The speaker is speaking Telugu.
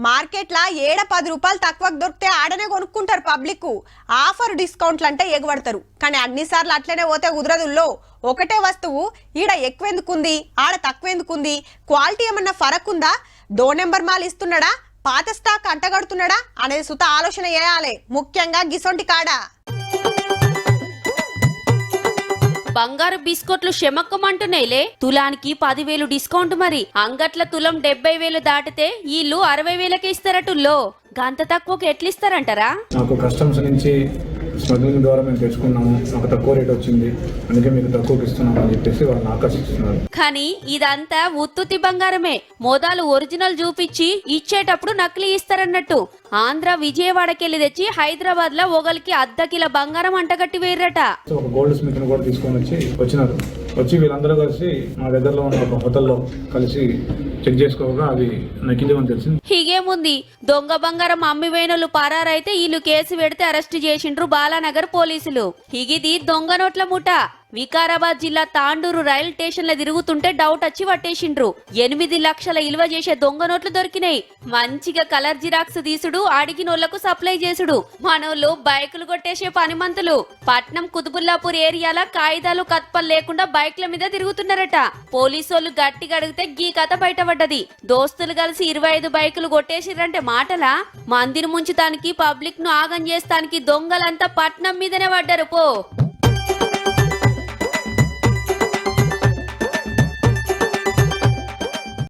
మార్కెట్లా ఏడ 10 రూపాయలు తక్కువకు దొరికితే ఆడనే కొనుక్కుంటారు పబ్లిక్. ఆఫర్ డిస్కౌంట్లు అంటే ఎగబడతారు. కానీ అన్నిసార్లు అట్లనే పోతే కుదరదుల్లో. ఒకటే వస్తువు ఈడ ఎక్కువెందుకుంది, ఆడ తక్కువెందుకుంది, క్వాలిటీ ఏమన్నా ఫరక్ ఉందా, డో నెంబర్ మాల్ ఇస్తున్నాడా, పాత స్టాక్ అంటగడుతున్నాడా అనేది సుత ఆలోచన చేయాలి. ముఖ్యంగా గిసొంటి కాడ బంగారు బిస్కెట్లు షెమక్కమంటున్నాయిలే. తులానికి 10,000 డిస్కౌంట్. మరి అంగట్ల తులం 70,000 దాటితే వీళ్ళు 60,000కే ఇస్తారటుల్లో. గంత తక్కువకి ఎట్లిస్తారంటారా? నాకు కస్టమ్స్ నుంచి స్మగ్లింగ్ ద్వారా మేము తెచ్చుకున్నాము, మాకు తక్కువ రేట్ వచ్చింది, అందుకే మీకు తక్కువకి ఇస్తున్నాము అని చెప్పేసి వాళ్ళని ఆకర్షిస్తున్నారు. కానీ ఇదంతా ఉత్తుత్తి బంగారమే. మోదాలు ఒరిజినల్ చూపించి ఇచ్చేటప్పుడు నకిలీ ఇస్తారన్నట్టు. ఆంధ్ర విజయవాడకెళ్లి తెచ్చి హైదరాబాద్ లో ఒకరికి 1/2 కిలో బంగారం అంటగట్టి వేర్రట. ఒక గోల్డ్ స్మిత్ ని కూడా తీసుకొని వచ్చినారు. వచ్చి వీళ్ళందరూ కలిసి మా దగ్గరలో ఉన్న ఒక హోటల్లో కలిసి చెక్ చేసుకోగా అది నకిలీ అని తెలిసింది. హీగేముంది, దొంగ బంగారం అమ్మివేనోళ్ళు పరారైతే వీళ్ళు కేసు పెడితే అరెస్ట్ చేసిండ్రు బాలానగర్ పోలీసులు. హిగిది దొంగ నోట్ల ముఠ. వికారాబాద్ జిల్లా తాండూరు రైల్ స్టేషన్ లో తిరుగుతుంటే డౌట్ వచ్చి పట్టేసిండ్రు. 8 లక్షల ఇలువ చేసే దొంగ నోట్లు దొరికినాయి. మంచిగా కలర్ జిరాక్స్ తీసుడు, అడిగినోళ్లకు సప్లై చేసుడు. మనోళ్ళు బైకులు కొట్టేసే పనిమంతులు. పట్నం కుతుబుల్లాపూర్ ఏరియాల కాగితాలు కత్పలు లేకుండా బైక్ల మీద తిరుగుతున్నారట. పోలీసోళ్లు గట్టిగా అడిగితే గీ కథ బయటపడ్డది. దోస్తులు కలిసి 25 బైకులు కొట్టేసిరంటే మాటలా? మందిని ముంచుతానికి, పబ్లిక్ ను ఆగం చేస్తానికి దొంగలంతా పట్నం మీదనే పడ్డారు పో.